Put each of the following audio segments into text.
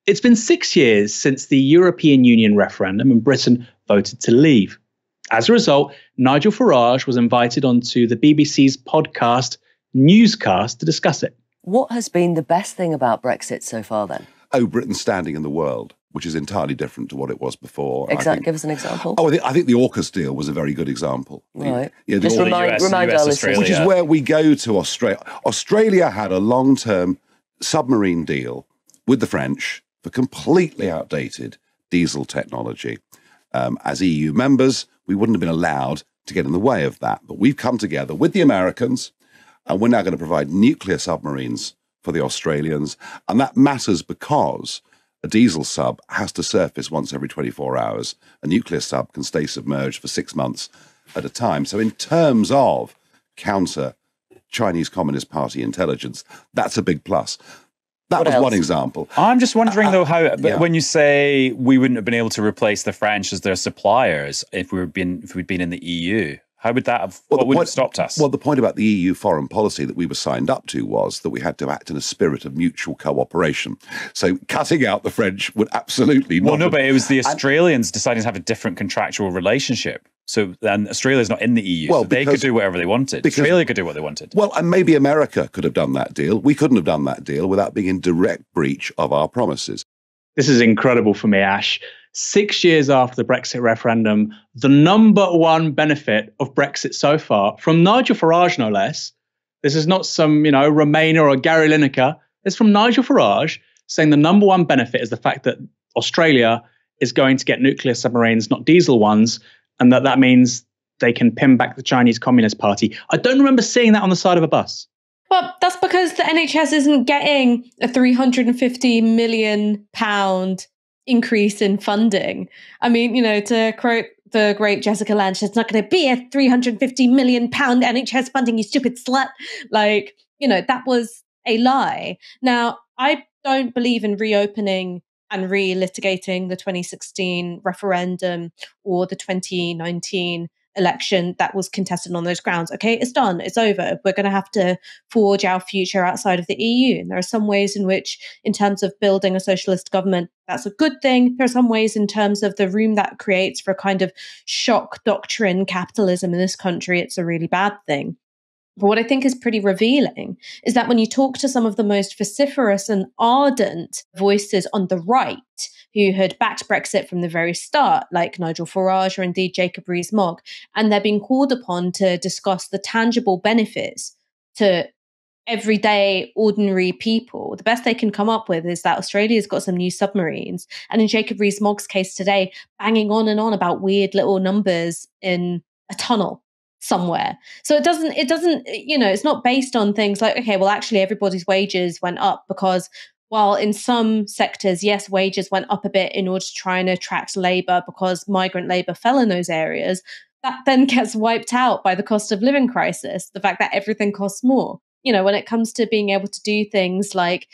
It's been 6 years since the European Union referendum and Britain voted to leave. As a result, Nigel Farage was invited onto the BBC's podcast Newscast to discuss it. What has been the best thing about Brexit so far then? Oh, Britain's standing in the world, which is entirely different to what it was before. Exactly. Give us an example. Oh, I think the AUKUS deal was a very good example. Right. Just remind our listeners. Which is where we go to Australia. Australia had a long-term submarine deal with the French for completely outdated diesel technology. As EU members, we wouldn't have been allowed to get in the way of that. But we've come together with the Americans, and we're now going to provide nuclear submarines for the Australians. And that matters because a diesel sub has to surface once every 24 hours. A nuclear sub can stay submerged for 6 months at a time. So in terms of counter Chinese Communist Party intelligence, that's a big plus. That was one example. I'm just wondering, though, how when you say we wouldn't have been able to replace the French as their suppliers if we'd been in the EU, how would that have, what would have stopped us? Well, the point about the EU foreign policy that we were signed up to was that we had to act in a spirit of mutual cooperation. So cutting out the French would absolutely not... Well, no, but it was the Australians deciding to have a different contractual relationship. So then Australia's not in the EU, so they could do whatever they wanted. Australia could do what they wanted. Well, and maybe America could have done that deal. We couldn't have done that deal without being in direct breach of our promises. This is incredible for me, Ash. 6 years after the Brexit referendum, the number one benefit of Brexit so far, from Nigel Farage no less, this is not some, Remainer or Gary Lineker, it's from Nigel Farage saying the number one benefit is the fact that Australia is going to get nuclear submarines, not diesel ones, and that means they can pin back the Chinese Communist Party. I don't remember seeing that on the side of a bus. Well, that's because the NHS isn't getting a £350 million increase in funding. I mean, to quote the great Jessica Lange, it's not going to be a £350 million NHS funding, you stupid slut. That was a lie. Now, I don't believe in reopening and re-litigating the 2016 referendum or the 2019 election that was contested on those grounds. Okay, it's done. It's over. We're going to have to forge our future outside of the EU. And there are some ways in which, in terms of building a socialist government, that's a good thing. There are some ways in terms of the room that creates for a kind of shock doctrine capitalism in this country, it's a really bad thing. But what I think is pretty revealing is that when you talk to some of the most vociferous and ardent voices on the right who had backed Brexit from the very start, like Nigel Farage or indeed Jacob Rees-Mogg, and they're being called upon to discuss the tangible benefits to everyday, ordinary people, the best they can come up with is that Australia's got some new submarines. And in Jacob Rees-Mogg's case today, banging on and on about weird little numbers in a tunnel somewhere. So it doesn't, it's not based on things like, okay, well, actually everybody's wages went up because while in some sectors, yes, wages went up a bit in order to try and attract labour because migrant labour fell in those areas, that then gets wiped out by the cost of living crisis, the fact that everything costs more. When it comes to being able to do things like,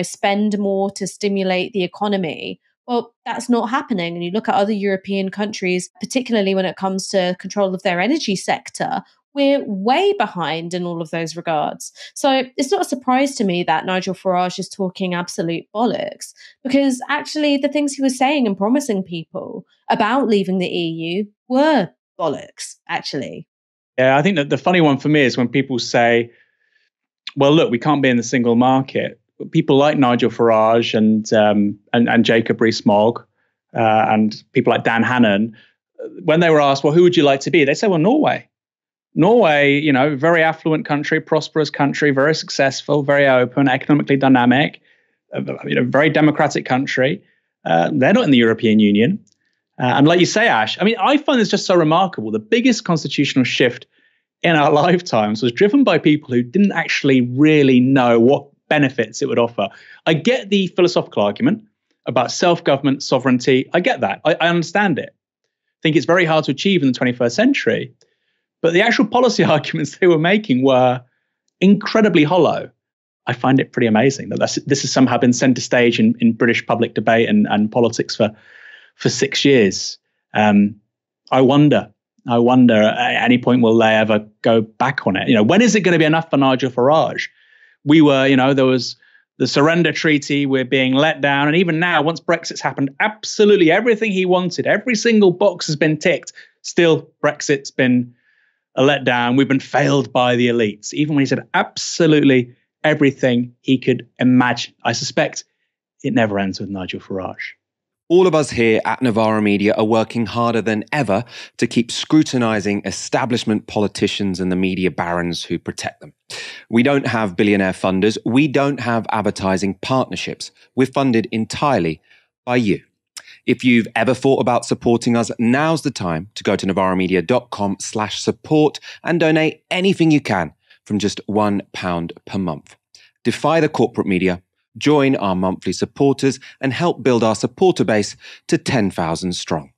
spend more to stimulate the economy, well, that's not happening. And you look at other European countries, particularly when it comes to control of their energy sector, we're way behind in all of those regards. So it's not a surprise to me that Nigel Farage is talking absolute bollocks, because actually the things he was saying and promising people about leaving the EU were bollocks, actually. Yeah, I think that the funny one for me is when people say, well, look, we can't be in the single market. People like Nigel Farage and Jacob Rees-Mogg and people like Dan Hannan, when they were asked, well, who would you like to be? They say, well, Norway. Norway, very affluent country, prosperous country, very successful, very open, economically dynamic, very democratic country. They're not in the European Union. And like you say, Ash, I find this just so remarkable. The biggest constitutional shift in our lifetimes was driven by people who didn't actually really know what benefits it would offer. I get the philosophical argument about self-government, sovereignty. I get that. I understand it. I think it's very hard to achieve in the 21st century. But the actual policy arguments they were making were incredibly hollow. I find it pretty amazing that this has somehow been centre stage in British public debate and politics for 6 years. I wonder at any point will they ever go back on it? When is it going to be enough for Nigel Farage? We were, there was the surrender treaty, we're being let down. And even now, once Brexit's happened, absolutely everything he wanted, every single box has been ticked. Still, Brexit's been a letdown. We've been failed by the elites, even when he said absolutely everything he could imagine. I suspect it never ends with Nigel Farage. All of us here at Novara Media are working harder than ever to keep scrutinising establishment politicians and the media barons who protect them. We don't have billionaire funders. We don't have advertising partnerships. We're funded entirely by you. If you've ever thought about supporting us, now's the time to go to novaramedia.com/support and donate anything you can from just £1 per month. Defy the corporate media. Join our monthly supporters and help build our supporter base to 10,000 strong.